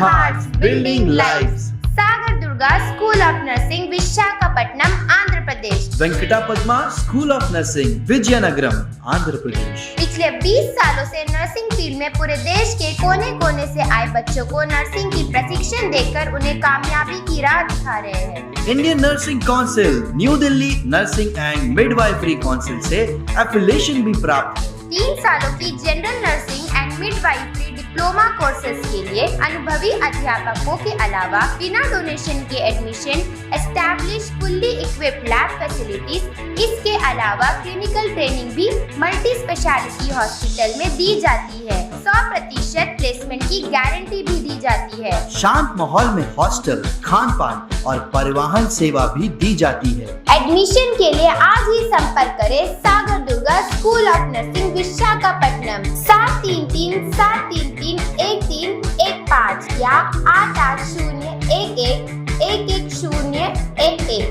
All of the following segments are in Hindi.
hearts, building lives. Sagar Durga school of nursing Visakhapatnam Andhra Pradesh. Venkata Padma school of nursing Vizianagaram Andhra Pradesh. पिछले 20 सालों से नर्सिंग फील्ड में पूरे देश के कोने कोने से आए बच्चों को नर्सिंग की प्रशिक्षण देकर उन्हें कामयाबी की राह दिखा रहे हैं। Indian nursing council, new Delhi nursing and midwifery council से एफिलिएशन भी प्राप्त है। 3 सालों की general nursing and midwifery diploma courses के लिए अनुभवी अध्यापकों के अलावा बिना डोनेशन के admission, establish fully equipped lab facilities, इसके अलावा क्लिनिकल ट्रेनिंग भी मल्टी स्पेशलिटी हॉस्पिटल में दी जाती है। 100% प्लेसमेंट की गारंटी भी दी जाती है। शांत माहौल में हॉस्टल, खान पान और परिवहन सेवा भी दी जाती है। एडमिशन के लिए आज ही संपर्क करें Sagar Durga school of nursing Visakhapatnam 7337331315 या 8801111011।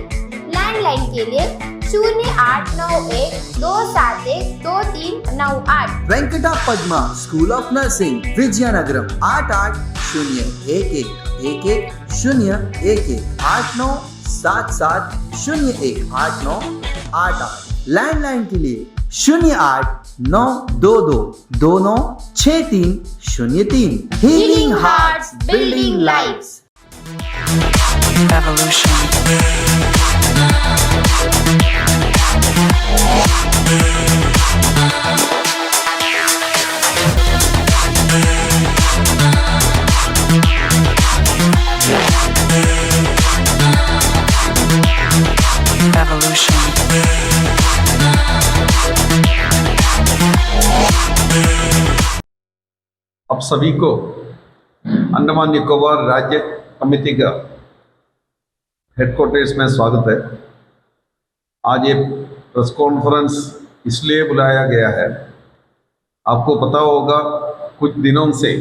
लैंडलाइन के लिए 0891271239 Venkata Padma school of nursing Vizianagaram 8801111011 8977018988। Landline के लिए 089222296303। Healing hearts, building lives. Evolution. Evolution. आप सभी को अंडमान निकोबार राज्य कमेटी का हेडक्वार्टर्स में स्वागत है। आज ये प्रेस कॉन्फ्रेंस इसलिए बुलाया गया है, आपको पता होगा कुछ दिनों से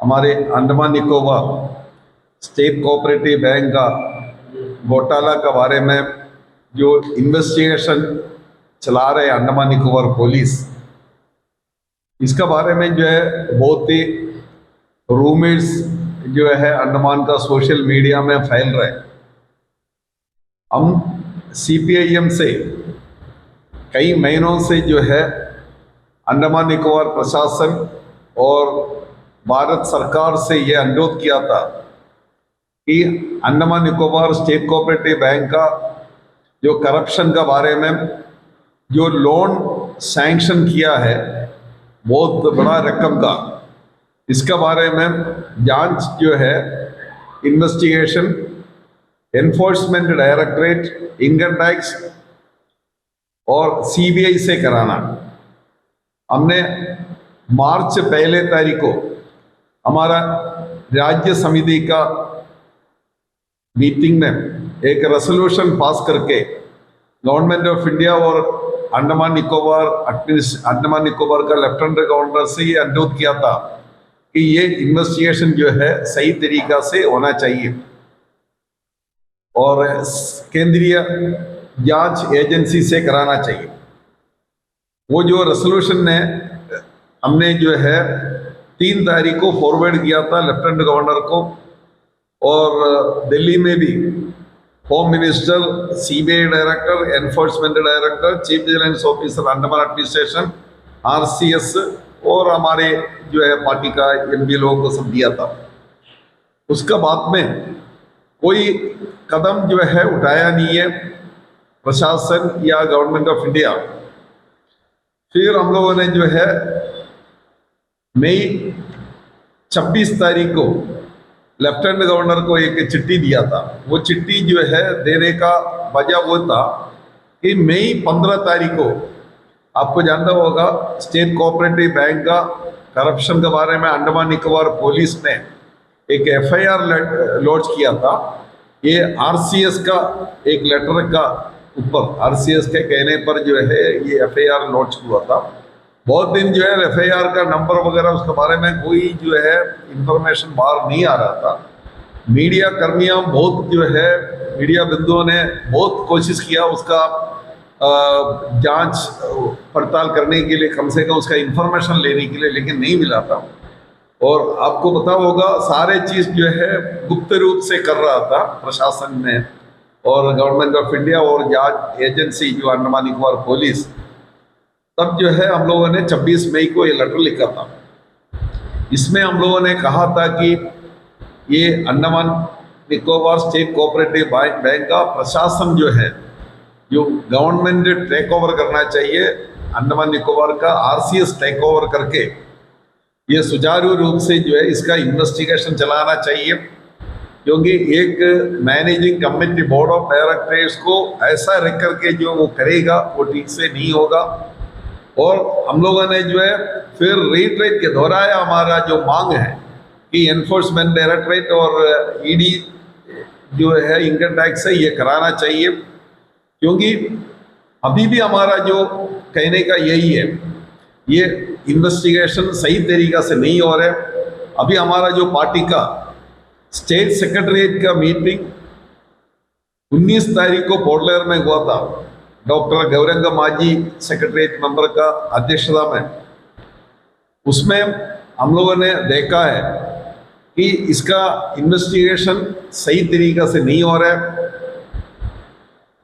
हमारे Andaman Nicobar state cooperative bank का घोटाला के बारे में जो इन्वेस्टिगेशन चला रहे अंडमान निकोबार पुलिस, इसका बारे में जो है बहुत ही रूमर्स जो है अंडमान का सोशल मीडिया में फैल रहे हैं। हम CPIM से कई महीनों से जो है अंडमान निकोबार प्रशासन और भारत सरकार से ये अनुरोध किया था कि Andaman Nicobar state cooperative bank का जो करप्शन का बारे में जो लोन सैंक्शन किया है बहुत बड़ा रकम का, इसका बारे में जांच जो है investigation enforcement directorate, income tax और CBI से कराना। हमने मार्च 1 तारीख को हमारा राज्य समिति का मीटिंग में एक रेजोल्यूशन पास करके गवर्नमेंट ऑफ इंडिया और अंडमान निकोबार का लेफ्टिनेंट गवर्नर से ये अनुरोध किया था कि ये इन्वेस्टिगेशन जो है सही तरीका से होना चाहिए और केंद्रीय जांच एजेंसी से कराना चाहिए। वो जो रेजोल्यूशन ने हमने जो है 3 तारीख को फॉरवर्ड किया था लेफ्टिनेंट गवर्नर को, और दिल्ली में भी home minister, CBI director, enforcement director, chief vigilance officer Andaman administration, RCS और हमारे जो है पार्टी का MP लोगों को सब दिया था। उसका बाद में कोई कदम जो है उठाया नहीं है प्रशासन या गवर्नमेंट ऑफ इंडिया। फिर हम लोगों ने जो है मई 26 तारीख को लेफ्टिनेंट गवर्नर को एक चिट्ठी दिया था। वो चिट्ठी जो है देने का वजह वो था कि मई 15 तारीख को आपको जानना होगा स्टेट कोऑपरेटिव बैंक का करप्शन के बारे में अंडमान निकोबार पुलिस ने एक FIR लॉन्च किया था। ये RCS का एक लेटर का ऊपर RCS के कहने पर जो है ये FIR लॉन्च हुआ था। बहुत दिन जो है FIR का नंबर वगैरह उसके बारे में कोई जो है इंफॉर्मेशन बाहर नहीं आ रहा था। मीडिया कर्मियों बहुत जो है मीडिया बिंदुओं ने बहुत कोशिश किया उसका जांच पड़ताल करने के लिए, कम से कम उसका इंफॉर्मेशन लेने के लिए, लेकिन नहीं मिला था। और आपको पता होगा सारे चीज जो है गुप्त रूप से कर रहा था प्रशासन में और गवर्नमेंट ऑफ इंडिया और जांच एजेंसी जो अंडमान निकोबार पुलिस। तब जो है हम लोगों ने 26 मई को ये लेटर लिखा था। इसमें हम लोगों ने कहा था कि ये Andaman Nicobar state cooperative bank का प्रशासन जो है, जो गवर्नमेंट टेक ओवर करना चाहिए, अंडमान निकोबार का आरसीएस टेक ओवर करके ये सुचारू रूप से जो है इसका इन्वेस्टिगेशन चलाना चाहिए। क्योंकि एक managing committee board of directors को ऐसा रख करके जो वो करेगा वो ठीक से नहीं होगा। और हम लोगों ने जो है फिर रीट्रेट के दोहराया हमारा जो मांग है कि एनफोर्समेंट डायरेक्टरेट और ईडी जो है इनकम टैक्स से ये कराना चाहिए। क्योंकि अभी भी हमारा जो कहने का यही है, ये इन्वेस्टिगेशन सही तरीका से नहीं हो रहा है। अभी हमारा जो पार्टी का स्टेट सेक्रेटरीट का मीटिंग 19 तारीख को पोर्टलेयर में हुआ था, doctor Gaurang Manjhi secretariat member का अध्यक्षता में। उसमें हम लोगों ने देखा है कि इसका इन्वेस्टिगेशन सही तरीका से नहीं हो रहा है।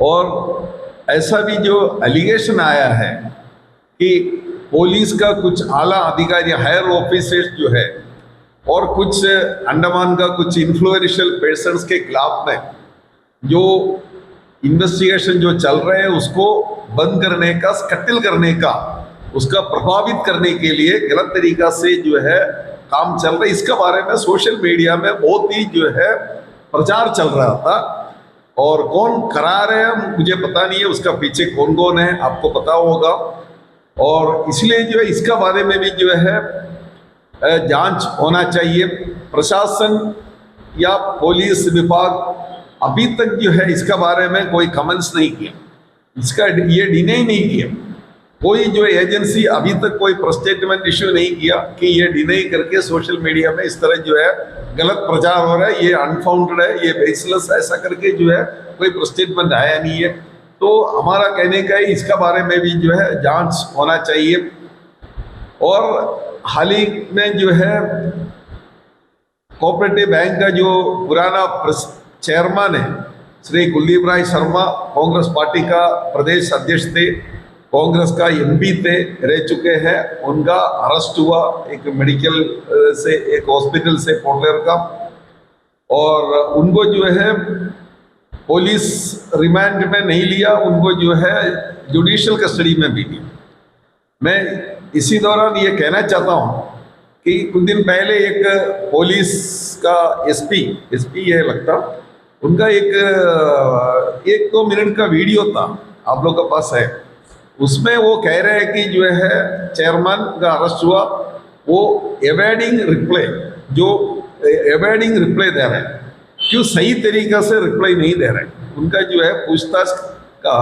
और ऐसा भी जो एलिगेशन आया है कि पुलिस का कुछ आला अधिकारी हायर ऑफिसर्स जो है और कुछ अंडमान का कुछ इन्फ्लुएंशियल पर्सन्स के खिलाफ में जो इन्वेस्टिगेशन जो चल रहे हैं उसको बंद करने का, स्कटिल करने का, उसका प्रभावित करने के लिए गलत तरीका से जो है काम चल रहा है। इसके बारे में सोशल मीडिया में बहुत ही जो है प्रचार चल रहा था। और कौन करा रहे हैं मुझे पता नहीं है, उसका पीछे कौन कौन है आपको पता होगा। और इसलिए जो है इसका बारे में भी जो है जांच होना चाहिए। प्रशासन या पुलिस विभाग अभी तक जो है इसका बारे में कोई कमेंट्स नहीं किया, इसका ये डिनाई नहीं किया। कोई जो एजेंसी अभी तक कोई प्रेस स्टेटमेंट इश्यू नहीं किया कि ये डिनाई करके सोशल मीडिया में इस तरह जो है गलत प्रचार हो रहा है, ये अनफाउंडेड है, ये बेसलेस, ऐसा करके जो है कोई प्रेस स्टेटमेंट आया नहीं है। तो हमारा कहने का है इसका बारे में भी जो है जांच होना चाहिए। और हाल ही में जो है कोऑपरेटिव बैंक का जो पुराना चेयरमैन है श्री कुलदीप राय शर्मा, कांग्रेस पार्टी का प्रदेश अध्यक्ष थे, कांग्रेस का एमपी थे, रह चुके हैं। उनका अरेस्ट हुआ एक मेडिकल से, एक हॉस्पिटल से पोर्टलेयर का, और उनको जो है पुलिस रिमांड में नहीं लिया, उनको जो है जुडिशियल कस्टडी में भी लिया। मैं इसी दौरान ये कहना चाहता हूँ कि कुछ दिन पहले एक पुलिस का एसपी ये लगता, उनका एक 2 मिनट का वीडियो था, आप लोग के पास है। उसमें वो कह रहे हैं कि जो है चेयरमैन का अरेस्ट हुआ, वो एवेडिंग रिप्लाई दे रहे हैं। क्यों सही तरीका से रिप्लाई नहीं दे रहे? उनका जो है पूछताछ का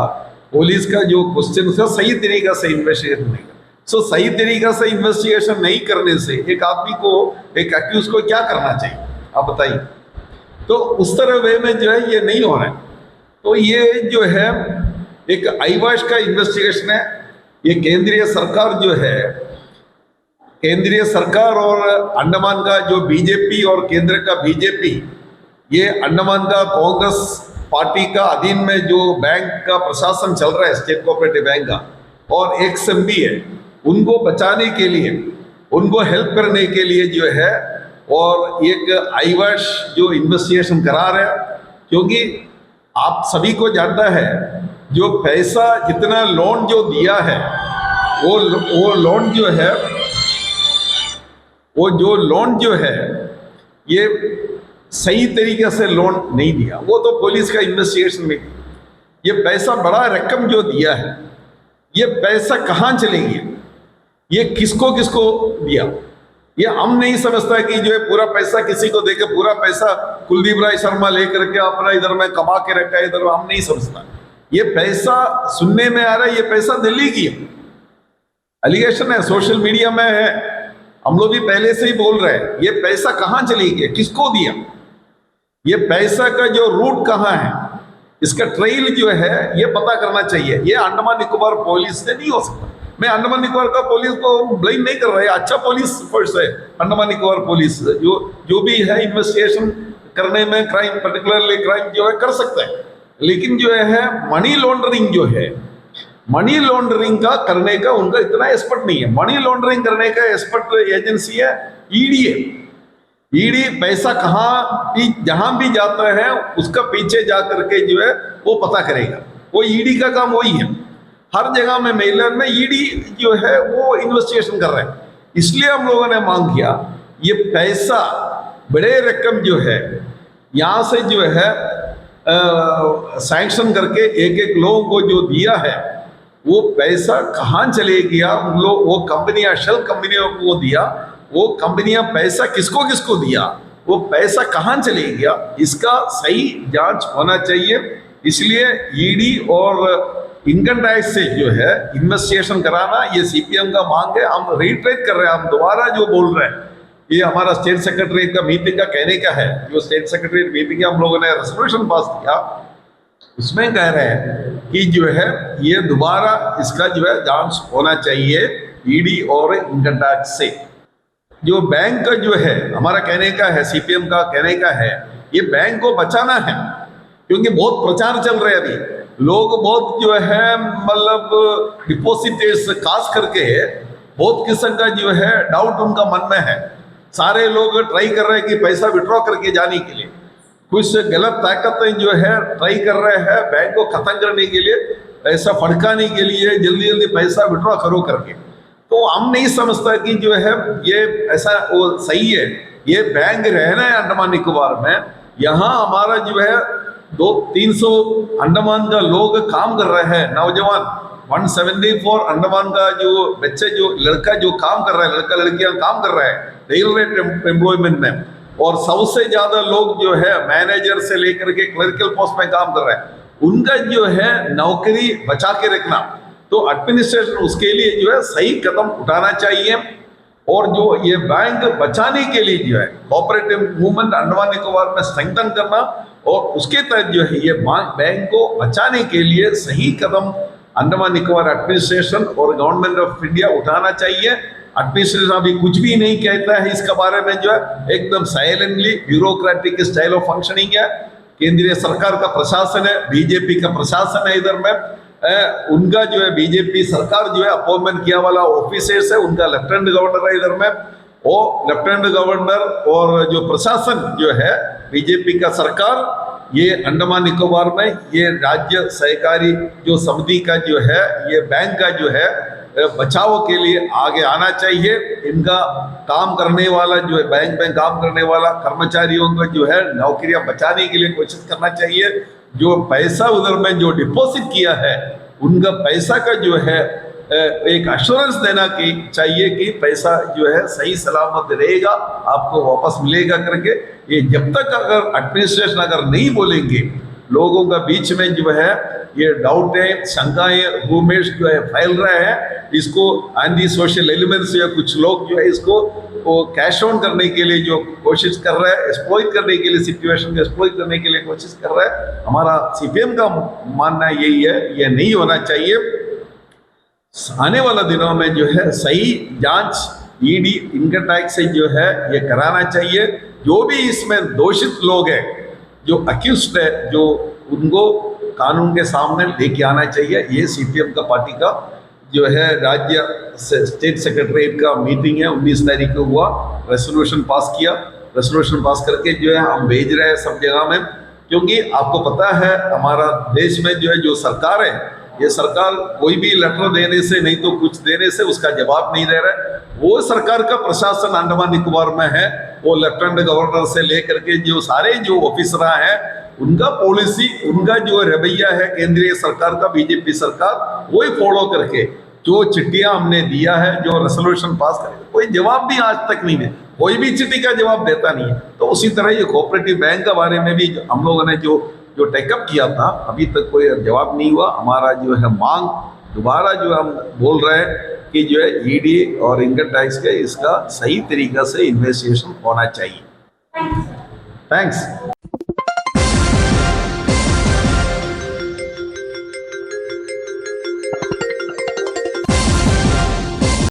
पुलिस का जो क्वेश्चन था सही तरीका से इन्वेस्टिगेशन नहीं कर। सही तरीका से इन्वेस्टिगेशन नहीं करने से एक आदमी को, एक अक्यूज को क्या करना चाहिए आप बताइए? तो उस तरह वे में जो है ये नहीं हो रहा है। तो ये जो है एक आईवाश का इन्वेस्टिगेशन है। ये केंद्रीय सरकार जो है, केंद्रीय सरकार और अंडमान का जो बीजेपी और केंद्र का बीजेपी, ये अंडमान का कांग्रेस पार्टी का अधीन में जो बैंक का प्रशासन चल रहा है, स्टेट कोऑपरेटिव बैंक का, और एक्स-एमपी है, उनको बचाने के लिए, उनको हेल्प करने के लिए जो है और एक आईवाश जो इन्वेस्टिगेशन करा रहे हैं। क्योंकि आप सभी को जानता है जो पैसा जितना लोन जो दिया है, वो लोन जो है, वो जो लोन जो है ये सही तरीके से लोन नहीं दिया, वो तो पुलिस का इन्वेस्टिगेशन में। ये पैसा बड़ा रकम जो दिया है, ये पैसा कहाँ चलेगी, ये किसको किसको दिया, ये हम नहीं समझता कि जो है पूरा पैसा किसी को देके पूरा पैसा कुलदीप राय शर्मा लेकर के अपना इधर में कमा के रखा है, इधर हम नहीं समझता। ये पैसा सुनने में आ रहा है, ये पैसा दिल्ली की एलिगेशन है, सोशल मीडिया में है, हम लोग भी पहले से ही बोल रहे हैं। ये पैसा कहाँ चली गया, किसको दिया, ये पैसा का जो रूट कहाँ है, इसका ट्रेल जो है ये पता करना चाहिए। ये अंडमान निकोबार पुलिस से नहीं हो सकता। मैं अंडमान निकोबार का पुलिस को ब्लेम नहीं कर रहा है, अच्छा पुलिस फोर्स है अंडमान निकोबार पुलिस, जो भी है इन्वेस्टिगेशन करने में क्राइम, पर्टिकुलरली क्राइम जो है कर सकता है, लेकिन जो है मनी लॉन्ड्रिंग जो है, मनी लॉन्ड्रिंग का करने का उनका इतना एक्सपर्ट नहीं है। मनी लॉन्ड्रिंग करने का एक्सपर्ट एजेंसी है ईडी है। ईडी पैसा कहाँ भी जहां भी जाता है उसका पीछे जा करके जो है वो पता करेगा, वो ईडी का काम वही है। हर जगह में मेलर में ईडी जो है वो इन्वेस्टिगेशन कर रहे हैं। इसलिए हम लोगों ने मांग किया ये पैसा बड़े रकम जो है यहाँ से जो है सैंक्शन करके एक एक लोगों को जो दिया है वो पैसा कहाँ चले गया, उन लोग वो कंपनियां शेल कंपनियों को दिया, वो कंपनियां पैसा किसको किसको दिया, वो पैसा कहाँ चले गया, इसका सही जांच होना चाहिए। इसलिए ईडी और इनकम टैक्स से जो है इन्वेस्टिगेशन कराना ये सीपीएम का मांग है। हम रिट्रेट कर रहे हैं, हम दोबारा जो बोल रहे हैं, ये हमारा स्टेट सेक्रेटरीट का मीटिंग का कहने का है। जो स्टेट सेक्रेटरीट मीटिंग हम लोगों ने रेजोल्यूशन पास किया, उसमें कह रहे हैं कि जो है ये दोबारा इसका जो है जांच होना चाहिए ईडी और इनकम टैक्स से। जो बैंक का जो है हमारा कहने का है, सीपीएम का कहने का है, ये बैंक को बचाना है, क्योंकि बहुत प्रचार चल रहे हैं अभी, लोग बहुत जो है मतलब डिपॉजिटर्स खास करके बहुत किस्म का जो है डाउट उनका मन में है। सारे लोग ट्राई कर रहे हैं कि पैसा विड्रॉ करके जाने के लिए, कुछ गलत ताकतें जो है ट्राई कर रहे हैं बैंक को खत्म करने के लिए, पैसा फड़काने के लिए, जल्दी जल्दी पैसा विड्रॉ करो करके। तो हम नहीं समझता कि जो है ये ऐसा वो सही है। ये बैंक रहना है अंडमान निकोबार में, यहाँ हमारा जो है 200-300 अंडमान का लोग काम कर रहे हैं, नौजवान 174 अंडमान का जो बच्चे जो लड़का जो काम कर रहा है, लड़का लड़कियां काम कर रहे हैं डायरेक्ट एम्प्लॉयमेंट में, और सबसे ज्यादा लोग जो है मैनेजर से लेकर के क्लरिकल पोस्ट में काम कर रहे हैं, उनका जो है नौकरी बचा के रखना। तो एडमिनिस्ट्रेशन उसके लिए जो है सही कदम उठाना चाहिए, और जो ये बैंक बचाने के लिए जो है कोऑपरेटिव मूवमेंट अंडमान निकोबार में स्ट्रेंथन करना, और उसके तहत जो है ये बैंक को बचाने के लिए सही कदम अंडमान निकोबार एडमिनिस्ट्रेशन और गवर्नमेंट ऑफ इंडिया उठाना चाहिए। एडमिनिस्ट्रेशन अभी कुछ भी नहीं कहता है इसके बारे में, जो है एकदम silently bureaucratic style of functioning है। केंद्रीय सरकार का प्रशासन है, बीजेपी का प्रशासन है इधर में, उनका जो है बीजेपी सरकार जो है अपॉइंटमेंट किया वाला ऑफिसर्स है, उनका लेफ्टिनेंट गवर्नर है इधर में, वो लेफ्टिनेंट गवर्नर और जो प्रशासन जो है बीजेपी का सरकार, ये अंडमान निकोबार में ये राज्य सहकारी जो समिति का जो है ये बैंक का जो है बचाव के लिए आगे आना चाहिए। इनका काम करने वाला जो है बैंक में काम करने वाला कर्मचारियों को जो है नौकरियां बचाने के लिए कोशिश करना चाहिए। जो पैसा उधर में जो डिपॉजिट किया है उनका पैसा का जो है एक अश्योरेंस देना की चाहिए कि पैसा जो है सही सलामत रहेगा, आपको वापस मिलेगा करके। ये जब तक अगर एडमिनिस्ट्रेशन अगर नहीं बोलेंगे, लोगों का बीच में जो है ये डाउटें शंकाएं रूमेश जो है फैल रहे हैं, इसको एंटी सोशल एलिमेंट्स या कुछ लोग जो है इसको वो कैश ऑन करने के लिए जो कोशिश कर रहे हैं, एक्सप्लॉइट करने के लिए, सिचुएशन को एक्सप्लॉइट करने के लिए कोशिश कर रहे हैं। हमारा सीपीएम का मानना यही है, ये नहीं होना चाहिए। आने वाला दिनों में जो है सही जांच ईडी इनकम टैक्स से जो है ये कराना चाहिए। जो भी इसमें दोषित लोग हैं, जो अक्यूज्ड है, जो उनको कानून के सामने लेके आना चाहिए। ये सीपीएम का पार्टी का जो है राज्य स्टेट सेक्रेटरीट का मीटिंग है, 19 तारीख को हुआ, रेजोल्यूशन पास किया। रेजोल्यूशन पास करके जो है हम भेज रहे हैं सब जगह में, क्योंकि आपको पता है हमारा देश में जो है जो सरकार है, ये सरकार कोई भी लेटर देने से नहीं तो कुछ देने से उसका जवाब नहीं दे रहा है। वो सरकार का प्रशासन अंडमान निकोबार में है, वो लेफ्टिनेंट गवर्नर से लेकर के जो सारे जो ऑफिसर हैं, उनका पॉलिसी, उनका जो रवैया है केंद्रीय सरकार का, बीजेपी सरकार वही फॉलो करके जो चिट्ठियां हमने दिया है, जो रेजोल्यूशन पास करे, कोई जवाब भी आज तक नहीं दे, कोई भी चिट्ठी का जवाब देता नहीं है। तो उसी तरह ये कोऑपरेटिव बैंक के बारे में भी हम लोगों ने जो टेकअप किया था, अभी तक कोई जवाब नहीं हुआ। हमारा जो है मांग दोबारा जो हम बोल रहे हैं कि जो है ईडी और इनकम टैक्स के इसका सही तरीका से इन्वेस्टिगेशन होना चाहिए। थैंक्स।